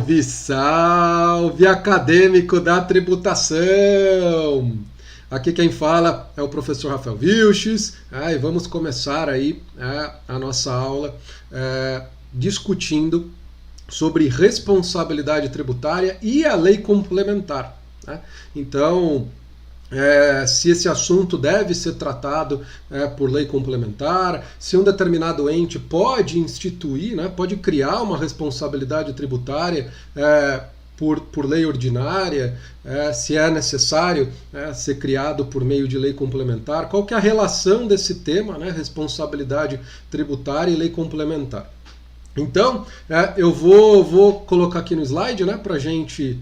Salve, salve, acadêmico da tributação! Aqui quem fala é o professor Rafael Vilches, e vamos começar aí a nossa aula discutindo sobre responsabilidade tributária e a lei complementar. Então, se esse assunto deve ser tratado por lei complementar, se um determinado ente pode instituir, pode criar uma responsabilidade tributária por lei ordinária, se é necessário ser criado por meio de lei complementar, qual que é a relação desse tema, responsabilidade tributária e lei complementar. Então, eu vou colocar aqui no slide, para gente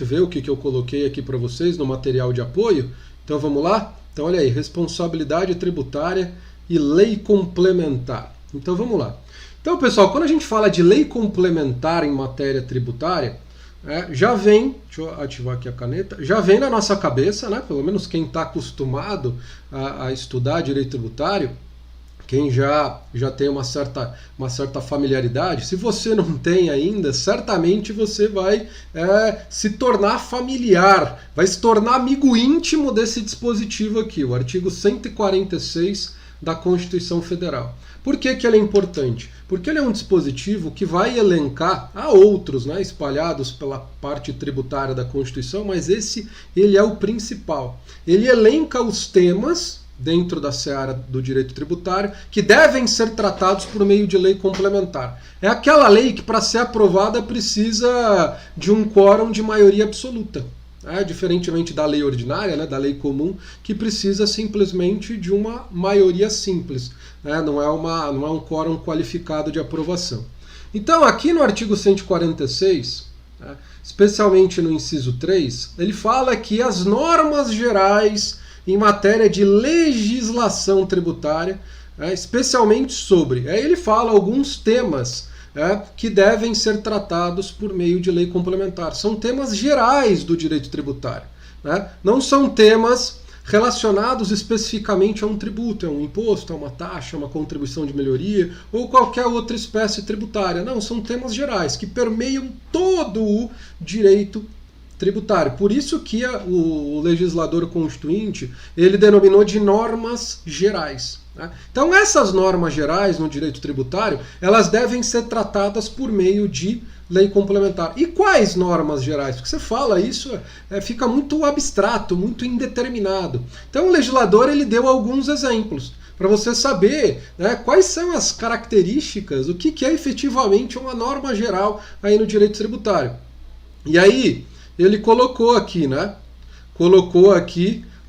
ver o que eu coloquei aqui para vocês no material de apoio. Então vamos lá? Então olha aí, responsabilidade tributária e lei complementar. Então vamos lá. Então pessoal, quando a gente fala de lei complementar em matéria tributária, já vem, deixa eu ativar aqui a caneta, já vem na nossa cabeça, pelo menos quem está acostumado a estudar direito tributário, quem já tem uma certa familiaridade, se você não tem ainda, certamente você vai se tornar familiar, vai se tornar amigo íntimo desse dispositivo aqui, o artigo 146 da Constituição Federal. Por que ele é importante? Porque ele é um dispositivo que vai elencar, há outros espalhados pela parte tributária da Constituição, mas ele é o principal. Ele elenca os temas dentro da seara do direito tributário, que devem ser tratados por meio de lei complementar. É aquela lei que, para ser aprovada, precisa de um quórum de maioria absoluta. Diferentemente da lei ordinária, da lei comum, que precisa simplesmente de uma maioria simples. Não é um quórum qualificado de aprovação. Então, aqui no artigo 146, especialmente no inciso 3, ele fala que as normas gerais em matéria de legislação tributária, especialmente sobre. Ele fala alguns temas que devem ser tratados por meio de lei complementar. São temas gerais do direito tributário. Não são temas relacionados especificamente a um tributo, a um imposto, a uma taxa, a uma contribuição de melhoria ou qualquer outra espécie tributária. Não, são temas gerais que permeiam todo o direito tributário. Por isso que o legislador constituinte ele denominou de normas gerais. Então essas normas gerais no direito tributário, elas devem ser tratadas por meio de lei complementar. E quais normas gerais? Porque você fala isso, fica muito abstrato, muito indeterminado. Então o legislador ele deu alguns exemplos para você saber quais são as características, o que é efetivamente uma norma geral aí no direito tributário. E aí ele colocou aqui,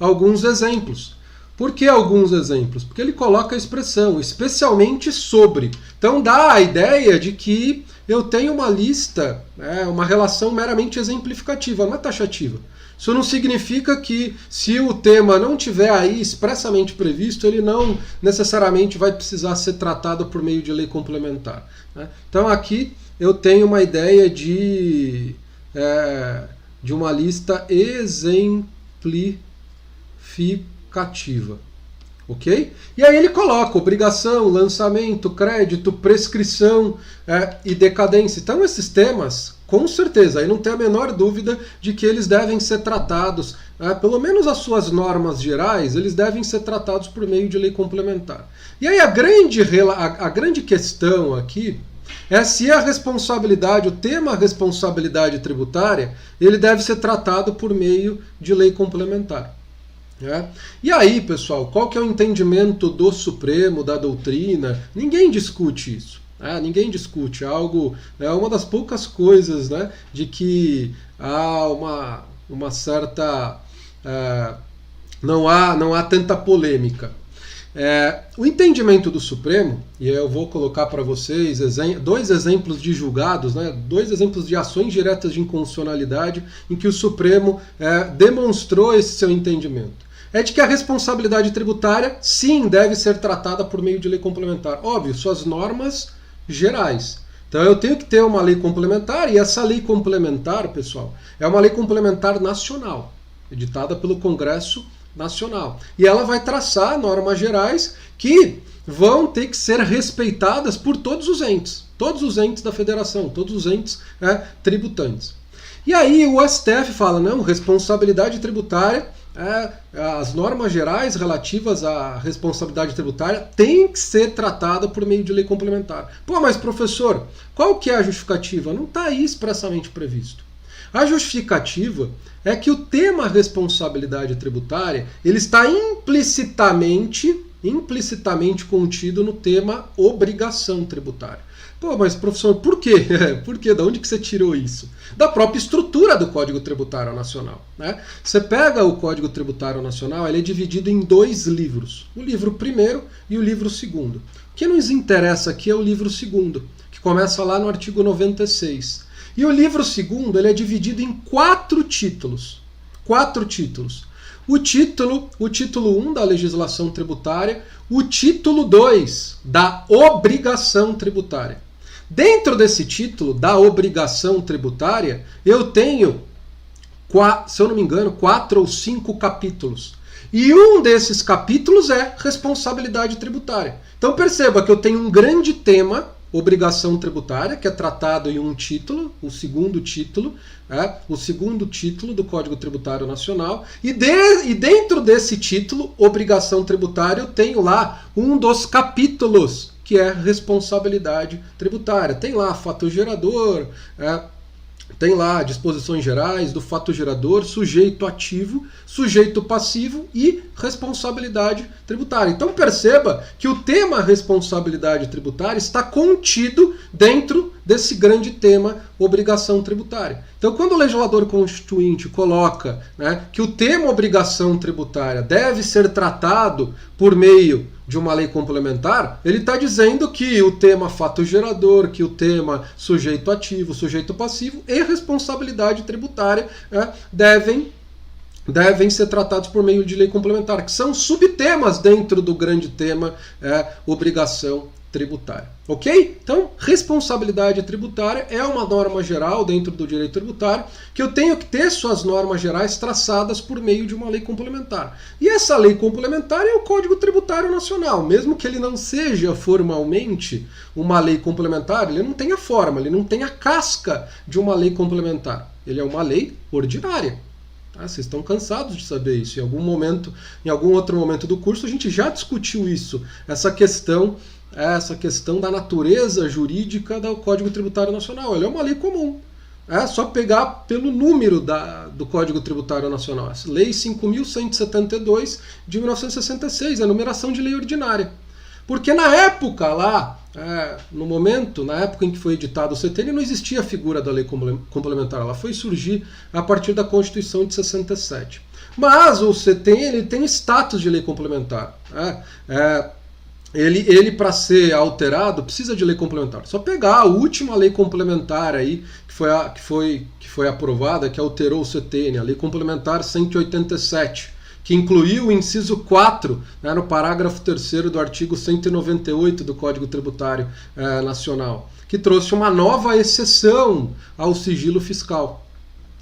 alguns exemplos. Por que alguns exemplos? Porque ele coloca a expressão, especialmente sobre. Então dá a ideia de que eu tenho uma lista, uma relação meramente exemplificativa, não é taxativa. Isso não significa que, se o tema não tiver aí expressamente previsto, ele não necessariamente vai precisar ser tratado por meio de lei complementar. Então aqui eu tenho uma ideia de uma lista exemplificativa. Ok? E aí ele coloca obrigação, lançamento, crédito, prescrição e decadência. Então esses temas, com certeza, aí não tem a menor dúvida de que eles devem ser tratados, pelo menos as suas normas gerais, eles devem ser tratados por meio de lei complementar. E aí a grande questão aqui é se a responsabilidade, o tema responsabilidade tributária, ele deve ser tratado por meio de lei complementar. E aí, pessoal, qual que é o entendimento do Supremo, da doutrina? Ninguém discute isso. Ninguém discute. É uma das poucas coisas de que há uma certa... não há tanta polêmica. O entendimento do Supremo, e eu vou colocar para vocês dois exemplos de julgados, dois exemplos de ações diretas de inconstitucionalidade em que o Supremo demonstrou esse seu entendimento. É de que a responsabilidade tributária, sim, deve ser tratada por meio de lei complementar. Óbvio, suas normas gerais. Então eu tenho que ter uma lei complementar, e essa lei complementar, pessoal, é uma lei complementar nacional, editada pelo Congresso Nacional. E ela vai traçar normas gerais que vão ter que ser respeitadas por todos os entes. todos os entes da federação, todos os entes tributantes. E aí o STF fala, não, responsabilidade tributária, as normas gerais relativas à responsabilidade tributária têm que ser tratada por meio de lei complementar. Pô, mas professor, qual que é a justificativa? Não está aí expressamente previsto. A justificativa é que o tema responsabilidade tributária ele está implicitamente contido no tema obrigação tributária. Pô, mas professor, por quê? Por quê? De onde que você tirou isso? Da própria estrutura do Código Tributário Nacional, né? Você pega o Código Tributário Nacional, ele é dividido em 2 livros. O livro primeiro e o livro segundo. O que nos interessa aqui é o livro segundo, que começa lá no artigo 96. E o livro segundo ele é dividido em 4 títulos. 4 títulos. O título 1 da legislação tributária, o título 2 da obrigação tributária. Dentro desse título da obrigação tributária, eu tenho, se eu não me engano, 4 ou 5 capítulos. E um desses capítulos é responsabilidade tributária. Então perceba que eu tenho um grande tema, obrigação tributária, que é tratado em um título, o segundo título do Código Tributário Nacional, e dentro desse título, obrigação tributária, eu tenho lá um dos capítulos, que é responsabilidade tributária. Tem lá fato gerador, tem lá disposições gerais do fato gerador, sujeito ativo, sujeito passivo e responsabilidade tributária. Então perceba que o tema responsabilidade tributária está contido dentro desse grande tema obrigação tributária. Então quando o legislador constituinte coloca, né, que o tema obrigação tributária deve ser tratado por meio de uma lei complementar, ele está dizendo que o tema fato gerador, que o tema sujeito ativo, sujeito passivo e responsabilidade tributária devem ser tratados por meio de lei complementar, que são subtemas dentro do grande tema obrigação tributária. Ok? Então, responsabilidade tributária é uma norma geral dentro do direito tributário que eu tenho que ter suas normas gerais traçadas por meio de uma lei complementar. E essa lei complementar é o Código Tributário Nacional. Mesmo que ele não seja formalmente uma lei complementar, ele não tem a forma, ele não tem a casca de uma lei complementar. Ele é uma lei ordinária. Vocês estão cansados de saber isso. Em algum outro momento do curso, a gente já discutiu isso, essa questão da natureza jurídica do Código Tributário Nacional. Ele é uma lei comum. É só pegar pelo número do Código Tributário Nacional. Lei 5.172 de 1966, a numeração de lei ordinária. Porque na época lá, na época em que foi editado o CTN, não existia a figura da lei complementar. Ela foi surgir a partir da Constituição de 67. Mas o CTN ele tem status de lei complementar. Ele para ser alterado precisa de lei complementar. Só pegar a última lei complementar aí que foi aprovada, que alterou o CTN, a lei complementar 187, que incluiu o inciso 4, no parágrafo 3º do artigo 198 do Código Tributário Nacional, que trouxe uma nova exceção ao sigilo fiscal.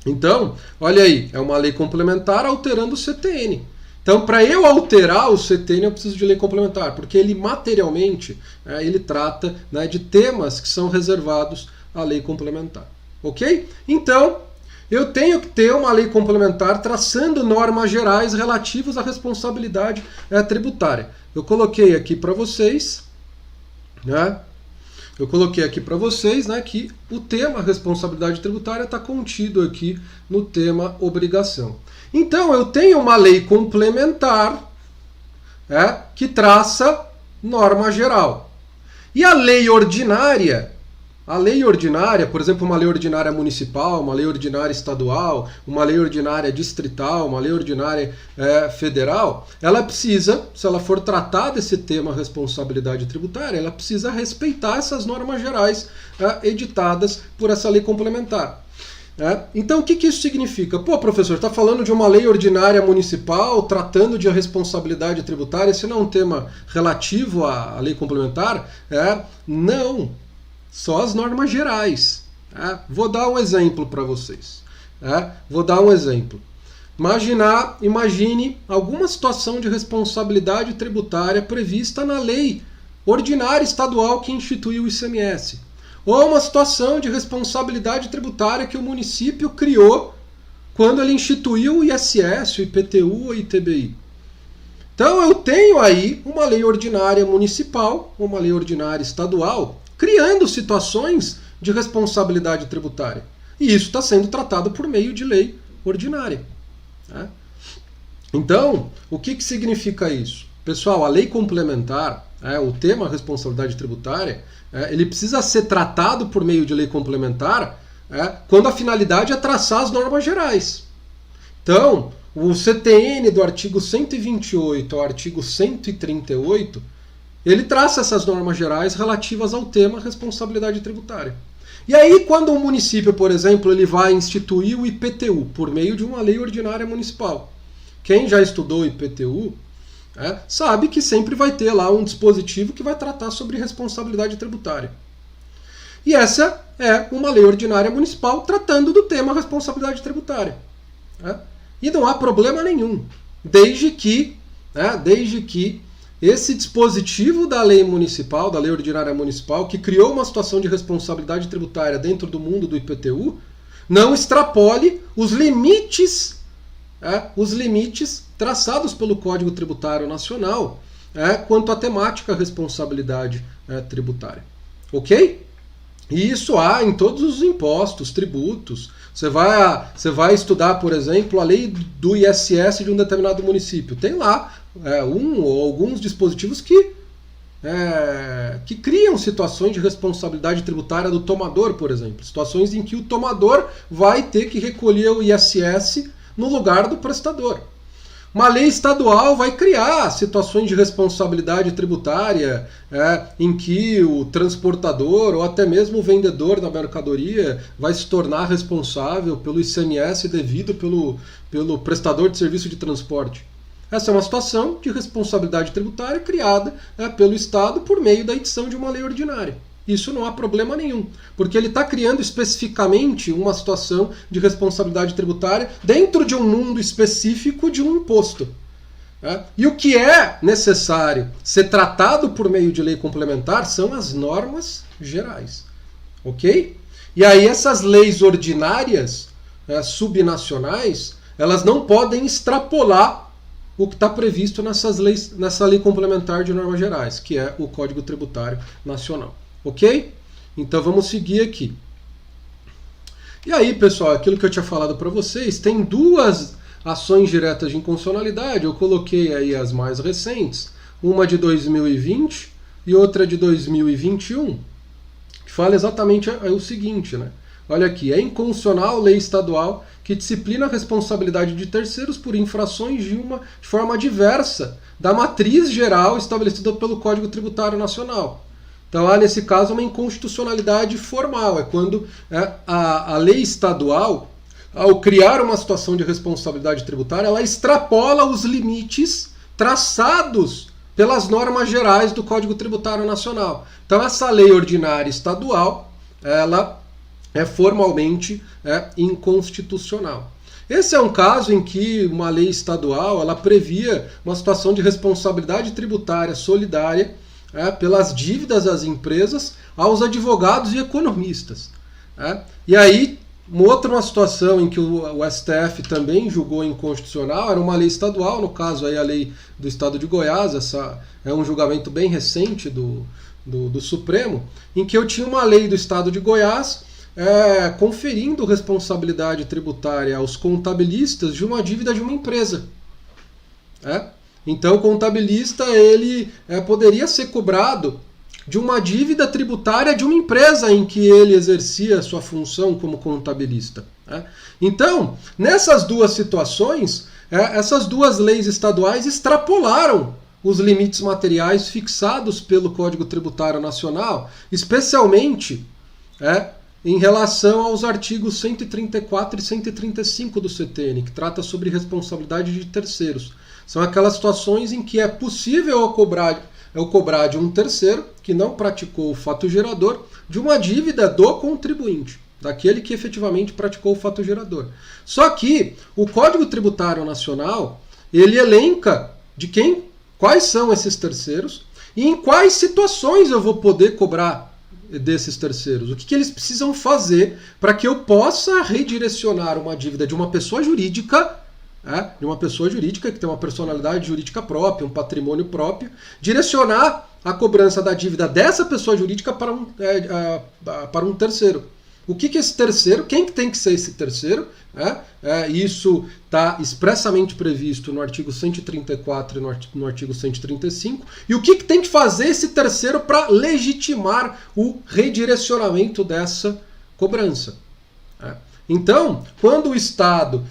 Então, olha aí, é uma lei complementar alterando o CTN. Então, para eu alterar o CTN, eu preciso de lei complementar, porque ele materialmente ele trata de temas que são reservados à lei complementar. Ok? Então, eu tenho que ter uma lei complementar traçando normas gerais relativas à responsabilidade tributária. Eu coloquei aqui para vocês, que o tema responsabilidade tributária está contido aqui no tema obrigação. Então, eu tenho uma lei complementar que traça norma geral. E a lei ordinária, por exemplo, uma lei ordinária municipal, uma lei ordinária estadual, uma lei ordinária distrital, uma lei ordinária federal, ela precisa, se ela for tratar desse tema responsabilidade tributária, ela precisa respeitar essas normas gerais editadas por essa lei complementar. Então, o que isso significa? Pô, professor, está falando de uma lei ordinária municipal tratando de responsabilidade tributária, esse não é um tema relativo à lei complementar? Não, só as normas gerais. Vou dar um exemplo para vocês. Imagine alguma situação de responsabilidade tributária prevista na lei ordinária estadual que instituiu o ICMS. ou uma situação de responsabilidade tributária que o município criou quando ele instituiu o ISS, o IPTU, o ITBI. Então eu tenho aí uma lei ordinária municipal, uma lei ordinária estadual, criando situações de responsabilidade tributária. E isso está sendo tratado por meio de lei ordinária. Né? Então, o que significa isso? Pessoal, a lei complementar, o tema responsabilidade tributária, ele precisa ser tratado por meio de lei complementar quando a finalidade é traçar as normas gerais. Então, o CTN do artigo 128 ao artigo 138, ele traça essas normas gerais relativas ao tema responsabilidade tributária. E aí, quando um município, por exemplo, ele vai instituir o IPTU por meio de uma lei ordinária municipal, quem já estudou IPTU sabe que sempre vai ter lá um dispositivo que vai tratar sobre responsabilidade tributária. E essa é uma lei ordinária municipal tratando do tema responsabilidade tributária. E não há problema nenhum, desde que esse dispositivo da lei municipal, da lei ordinária municipal, que criou uma situação de responsabilidade tributária dentro do mundo do IPTU, não extrapole os limites traçados pelo Código Tributário Nacional quanto à temática responsabilidade tributária. Ok? E isso há em todos os impostos, tributos. Você vai estudar, por exemplo, a lei do ISS de um determinado município. Tem lá um ou alguns dispositivos que criam situações de responsabilidade tributária do tomador, por exemplo. Situações em que o tomador vai ter que recolher o ISS no lugar do prestador. Uma lei estadual vai criar situações de responsabilidade tributária em que o transportador ou até mesmo o vendedor da mercadoria vai se tornar responsável pelo ICMS devido pelo prestador de serviço de transporte. Essa é uma situação de responsabilidade tributária criada pelo Estado por meio da edição de uma lei ordinária. Isso não há problema nenhum, porque ele está criando especificamente uma situação de responsabilidade tributária dentro de um mundo específico de um imposto. E o que é necessário ser tratado por meio de lei complementar são as normas gerais. Ok? E aí essas leis ordinárias subnacionais, elas não podem extrapolar o que está previsto nessa lei complementar de normas gerais, que é o Código Tributário Nacional. Ok? Então vamos seguir aqui. E aí, pessoal, aquilo que eu tinha falado para vocês, tem duas ações diretas de inconstitucionalidade. Eu coloquei aí as mais recentes, uma de 2020 e outra de 2021, que fala exatamente o seguinte, né? Olha aqui, é inconstitucional lei estadual que disciplina a responsabilidade de terceiros por infrações de forma diversa da matriz geral estabelecida pelo Código Tributário Nacional. Então há, nesse caso, uma inconstitucionalidade formal. É quando a lei estadual, ao criar uma situação de responsabilidade tributária, ela extrapola os limites traçados pelas normas gerais do Código Tributário Nacional. Então essa lei ordinária estadual, ela é formalmente inconstitucional. Esse é um caso em que uma lei estadual ela previa uma situação de responsabilidade tributária solidária pelas dívidas das empresas aos advogados e economistas. E aí, uma situação em que o STF também julgou inconstitucional, era uma lei estadual, no caso aí a lei do Estado de Goiás, essa é um julgamento bem recente do Supremo, em que eu tinha uma lei do Estado de Goiás conferindo responsabilidade tributária aos contabilistas de uma dívida de uma empresa. Então o contabilista ele poderia ser cobrado de uma dívida tributária de uma empresa em que ele exercia sua função como contabilista. Então, nessas duas situações, essas duas leis estaduais extrapolaram os limites materiais fixados pelo Código Tributário Nacional, especialmente em relação aos artigos 134 e 135 do CTN, que trata sobre responsabilidade de terceiros. São aquelas situações em que é possível eu cobrar de um terceiro, que não praticou o fato gerador, de uma dívida do contribuinte, daquele que efetivamente praticou o fato gerador. Só que o Código Tributário Nacional, ele elenca quais são esses terceiros e em quais situações eu vou poder cobrar desses terceiros? O que eles precisam fazer para que eu possa redirecionar uma dívida de uma pessoa jurídica, que tem uma personalidade jurídica própria, um patrimônio próprio, direcionar a cobrança da dívida dessa pessoa jurídica para um terceiro. O que esse terceiro, quem que tem que ser esse terceiro? Isso está expressamente previsto no artigo 134 e no artigo 135. E o que tem que fazer esse terceiro para legitimar o redirecionamento dessa cobrança? Então, quando o Estado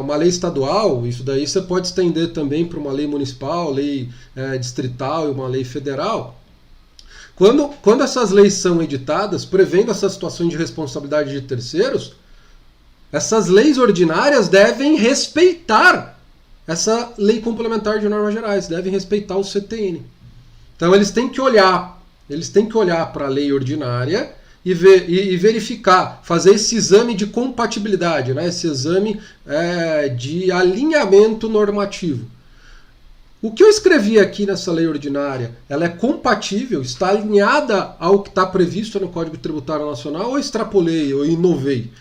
uma lei estadual, isso daí você pode estender também para uma lei municipal, lei distrital e uma lei federal. Quando essas leis são editadas, prevendo essas situações de responsabilidade de terceiros, essas leis ordinárias devem respeitar essa lei complementar de normas gerais, devem respeitar o CTN. Então eles têm que olhar para a lei ordinária e verificar, fazer esse exame de compatibilidade, esse exame de alinhamento normativo. O que eu escrevi aqui nessa lei ordinária, ela é compatível, está alinhada ao que está previsto no Código Tributário Nacional, ou extrapolei, ou inovei?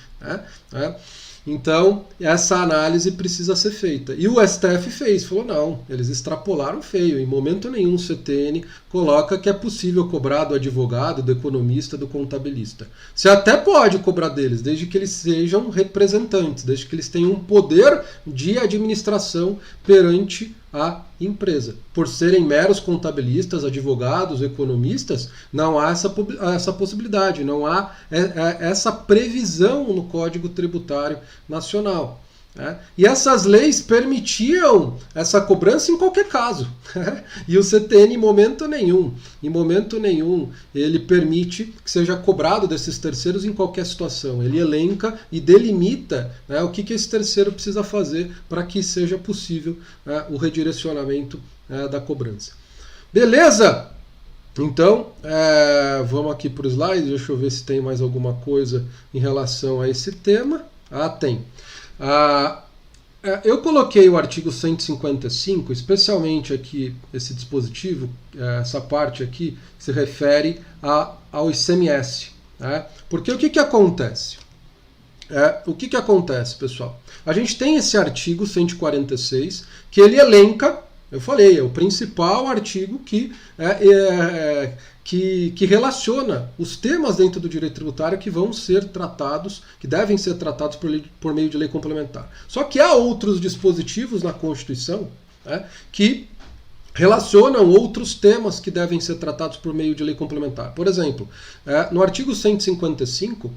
Então, essa análise precisa ser feita. E o STF fez, falou não, eles extrapolaram feio. Em momento nenhum o CTN coloca que é possível cobrar do advogado, do economista, do contabilista. Você até pode cobrar deles, desde que eles sejam representantes, desde que eles tenham um poder de administração perante a empresa. Por serem meros contabilistas, advogados, economistas, não há essa possibilidade, não há essa previsão no Código Tributário Nacional. E essas leis permitiam essa cobrança em qualquer caso. E o CTN, em momento nenhum, ele permite que seja cobrado desses terceiros em qualquer situação. Ele elenca e delimita o que esse terceiro precisa fazer para que seja possível o redirecionamento da cobrança. Beleza? Então, vamos aqui para o slide, deixa eu ver se tem mais alguma coisa em relação a esse tema. Tem. Eu coloquei o artigo 155, especialmente aqui, esse dispositivo, essa parte aqui, que se refere ao ICMS. Porque o que acontece? O que acontece, pessoal? A gente tem esse artigo 146, que ele elenca, eu falei, é o principal artigo que relaciona os temas dentro do direito tributário que vão ser tratados, que devem ser tratados por meio de lei complementar. Só que há outros dispositivos na Constituição que relacionam outros temas que devem ser tratados por meio de lei complementar. Por exemplo, no artigo 155,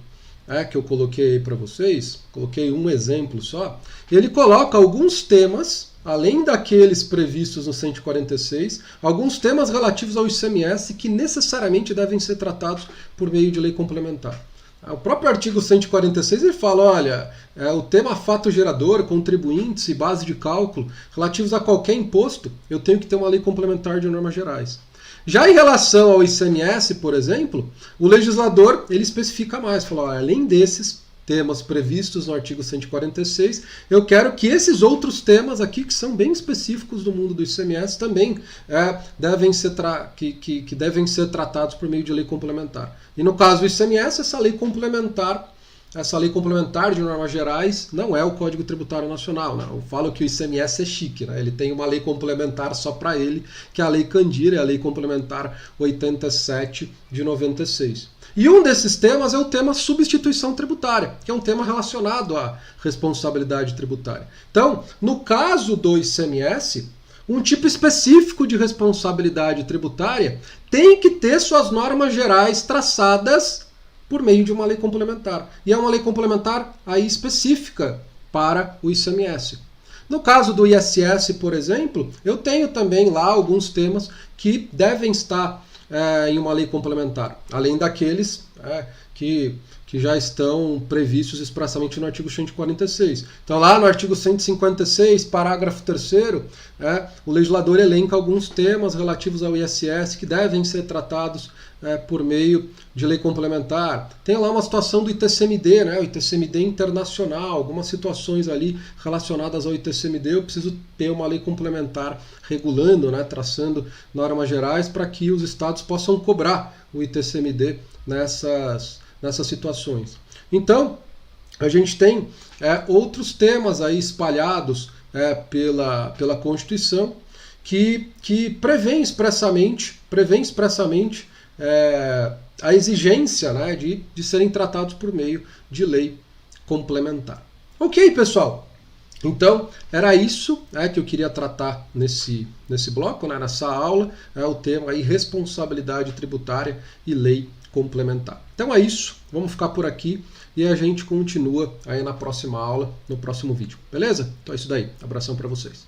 que eu coloquei aí para vocês, coloquei um exemplo só, ele coloca alguns temas, além daqueles previstos no 146, alguns temas relativos ao ICMS que necessariamente devem ser tratados por meio de lei complementar. O próprio artigo 146 ele fala, olha, o tema fato gerador, contribuintes e base de cálculo relativos a qualquer imposto, eu tenho que ter uma lei complementar de normas gerais. Já em relação ao ICMS, por exemplo, o legislador ele especifica mais, fala, olha, além desses temas previstos no artigo 146, eu quero que esses outros temas aqui, que são bem específicos do mundo do ICMS, também devem ser tratados por meio de lei complementar. E no caso do ICMS, essa lei complementar de normas gerais não é o Código Tributário Nacional. Eu falo que o ICMS é chique, ele tem uma lei complementar só para ele, que é a Lei Candir, é a Lei Complementar 87 de 96. E um desses temas é o tema substituição tributária, que é um tema relacionado à responsabilidade tributária. Então, no caso do ICMS, um tipo específico de responsabilidade tributária tem que ter suas normas gerais traçadas por meio de uma lei complementar. E é uma lei complementar aí específica para o ICMS. No caso do ISS, por exemplo, eu tenho também lá alguns temas que devem estar em uma lei complementar, além daqueles que já estão previstos expressamente no artigo 146. Então lá no artigo 156, parágrafo 3º, o legislador elenca alguns temas relativos ao ISS que devem ser tratados por meio de lei complementar. Tem lá uma situação do ITCMD, né, o ITCMD internacional, algumas situações ali relacionadas ao ITCMD, eu preciso ter uma lei complementar regulando, né, traçando normas gerais para que os estados possam cobrar o ITCMD nessas situações. Então, a gente tem outros temas aí espalhados pela Constituição que prevêem expressamente a exigência, né, de serem tratados por meio de lei complementar. Ok, pessoal? Então, era isso que eu queria tratar nesse bloco, né, nessa aula, o tema aí, responsabilidade tributária e lei complementar. Então é isso, vamos ficar por aqui e a gente continua aí na próxima aula, no próximo vídeo, beleza? Então é isso daí, abração para vocês.